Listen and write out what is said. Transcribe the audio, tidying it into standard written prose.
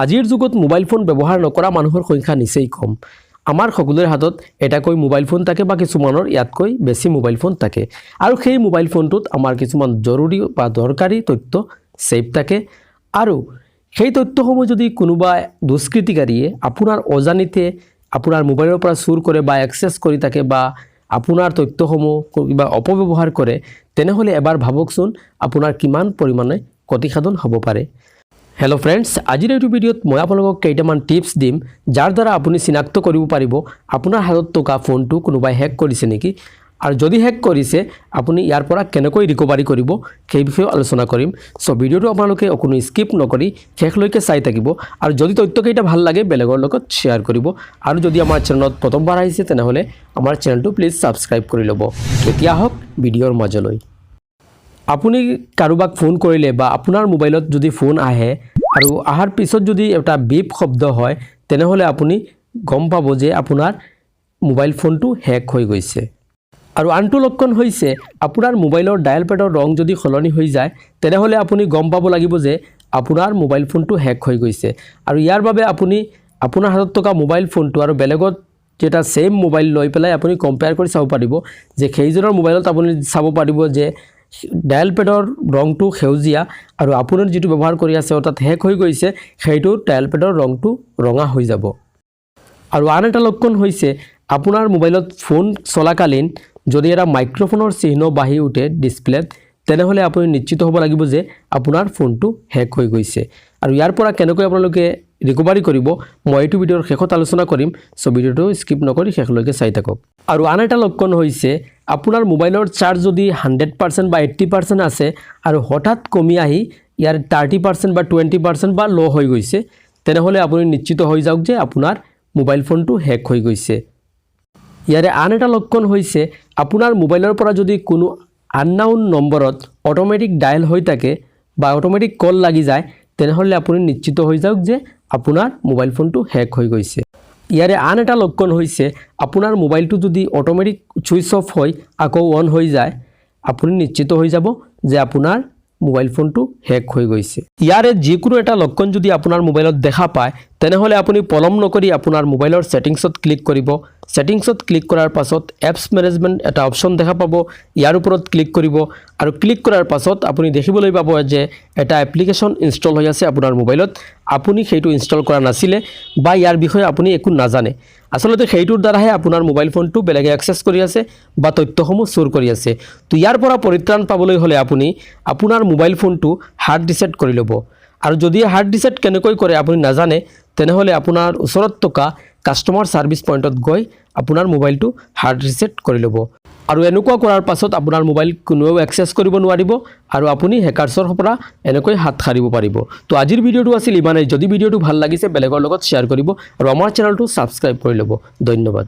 আজিৰ যুগত mobile phone ব্যৱহাৰ নকৰা মানুহৰ সংখ্যা নিচেই কম। আমাৰ সকলোৰে হাতত এটাকৈ মোবাইল ফোন থাকে বা কিছুমানৰ ইয়াতকৈ বেছি মোবাইল ফোন থাকে আৰু সেই মোবাইল ফোনটোত আমাৰ কিছুমান জৰুৰী বা দৰকাৰী তথ্য সেভ থাকে আৰু সেই তথ্যসমূহ যদি কোনোবা দুষ্কৃতিকাৰীয়ে আপোনাৰ অজানিতে আপোনাৰ মোবাইলৰ পৰা চুৰ কৰে বা এক্সেছ কৰি থাকে বা আপোনাৰ তথ্যসমূহ কিবা অপব্যৱহাৰ কৰে তেনেহলে এবাৰ ভাবকচোন আপোনাৰ কিমান পৰিমাণে ক্ষতিসাধন হ'ব পাৰে। হেল্ল' ফ্ৰেণ্ডছ, আজিৰ এই ভিডিঅ'ত মই আপোনালোকক কেইটামান টিপছ দিম যাৰ দ্বাৰা আপুনি চিনাক্ত কৰিব পাৰিব আপোনাৰ হাতত থকা ফোনটো কোনোবাই হেক কৰিছে নেকি আৰু যদি হেক কৰিছে আপুনি ইয়াৰ পৰা কেনেকৈ ৰিকভাৰী কৰিব সেই বিষয়ে আলোচনা কৰিম। সো ভিডিঅ'টো আপোনালোকে অকণো স্কিপ নকৰি শেষলৈকে চাই থাকিব আৰু যদি তথ্যকেইটা ভাল লাগে বেলেগৰ লগত শ্বেয়াৰ কৰিব আৰু যদি আমাৰ চেনেলত প্ৰথমবাৰ আহিছে তেনেহলে আমাৰ চেনেলটো প্লিজ সাবস্ক্ৰাইব কৰি ল'ব। এতিয়া আহক ভিডিঅ'ৰ মাজলৈ। আপুনি কাৰোবাক ফোন কৰিলে বা আপোনাৰ মোবাইলত যদি ফোন আহে আৰু আহাৰ পিছত যদি এটা বিপ শব্দ হয় তেনেহলে আপুনি গম পাব যে আপোনাৰ মোবাইল ফোনটো হেক হৈ গৈছে। আৰু আনটো লক্ষণ হৈছে আপোনাৰ মোবাইলৰ ডায়াল পেডৰ ৰং যদি সলনি হৈ যায় তেনেহলে আপুনি গম পাব লাগিব যে আপোনাৰ মোবাইল ফোনটো হেক হৈ গৈছে আৰু ইয়াৰ বাবে আপুনি আপোনাৰ হাতত থকা মোবাইল ফোনটো আৰু বেলেগত যেটা সেম মোবাইল লৈ পেলাই আপুনি কম্পেয়াৰ কৰি চাব পাৰিব যে সেইজনৰ মোবাইলত আপুনি চাব পাৰিব যে ডায়াল পেডৰ ৰংটো সেউজীয়া আৰু আপুনি যেটো ব্যৱহাৰ কৰি আছে অৰ্থাৎ হেক হৈ গৈছে সেইটো ডায়াল পেডৰ ৰংটো ৰঙা হৈ যাব। আৰু আন এটা লক্ষণ হৈছে আপোনাৰ মোবাইলত ফোন চলাকালীন যদি এটা মাইক্ৰফোনৰ চিহ্ন বাহি উঠে ডিসপ্লেত তেনেহলে আপুনি নিশ্চিত হ'ব লাগিব যে আপোনাৰ ফোনটো হেক হৈ গৈছে আৰু ইয়াৰ পৰা কেনেকৈ আপোনালোকে ৰিকভাৰী কৰিব মই এইটো ভিডিঅ'ৰ শেষত আলোচনা কৰিম। সো ভিডিঅ'টো স্কিপ নকৰি শেষলৈকে চাই থাকক। আৰু আন এটা লক্ষণ হৈছে আপোনাৰ মোবাইলৰ চাৰ্জ যদি 100% বা 80% আছে আৰু হঠাৎ কমি আহি ইয়াৰ 30% বা 20% বা লো হৈ গৈছে তেনেহলে আপুনি নিশ্চিত হৈ যাওক যে আপোনাৰ মোবাইল ফোনটো হেক হৈ গৈছে। ইয়াৰে আন এটা লক্ষণ হৈছে আপোনাৰ মোবাইলৰ পৰা যদি কোনো আননাউন নম্বৰত অটোমেটিক ডায়াল হৈ থাকে বা অটোমেটিক কল লাগি যায় তেনেহলে আপুনি নিশ্চিত হৈ যাওক যে আপোনাৰ মোবাইল ফোনটো হেক হৈ গৈছে। ইয়াৰে আন এটা লক্ষণ হৈছে আপোনাৰ মোবাইলটো যদি অটোমেটিক সুইচ অফ হৈ আকৌ অন হৈ যায় আপুনি নিশ্চিত হৈ যাব যে আপোনাৰ মোবাইল ফোনটো হেক হৈ গৈছে। ইয়াৰে যিকোনো এটা লক্ষণ যদি আপোনাৰ মোবাইলত দেখা পায় তেনেহলে আপুনি পলম নকৰি আপোনাৰ মোবাইলৰ সেটিংছত ক্লিক কৰিব। সেটিংছত ক্লিক কৰাৰ পাছত এপছ মেনেজমেন্ট এটা অপচন দেখা পাব, ইয়াৰ ওপৰত ক্লিক কৰিব আৰু ক্লিক কৰাৰ পাছত আপুনি দেখিবলৈ পাব যে এটা এপ্লিকেশন ইনষ্টল হৈ আছে আপোনাৰ মোবাইলত। আপুনি সেইটো ইনষ্টল কৰা নাছিলে বা ইয়াৰ বিষয়ে আপুনি একো নাজানে। আসলতে সেইটোৰ দ্বাৰাহে আপোনাৰ মোবাইল ফোনটো বেলেগে এক্সেছ কৰি আছে বা তথ্যসমূহ চুৰ কৰি আছে। তো ইয়াৰ পৰা পৰিত্ৰাণ পাবলৈ হলে আপুনি আপোনাৰ মোবাইল ফোনটো হাৰ্ড ৰিসেট কৰি ল'ব আৰু যদি হাৰ্ড ৰিসেট কেনেকৈ কৰে আপুনি নাজানে তেনেহলে আপোনাৰ ওচৰত থকা কাস্টমাৰ সাৰ্ভিস পইণ্টত গৈ আপোনাৰ মোবাইলটো হাৰ্ড ৰিসেট কৰি ল'ব আৰু এনেকুৱা কৰাৰ পাছত আপোনাৰ মোবাইল কোনেও এক্সেছ কৰিব নোৱাৰিব আৰু আপুনি হেকাৰ্ছৰ পৰা এনেকৈ হাত সাৰিব পাৰিব। তো আজিৰ ভিডিঅ'টো আছিল ইমানেই। যদি ভিডিঅ'টো ভাল লাগিছে বেলেগৰ লগত শ্বেয়াৰ কৰিব আৰু আমাৰ চেনেলটো সাবস্ক্ৰাইব কৰি ল'ব। ধন্যবাদ।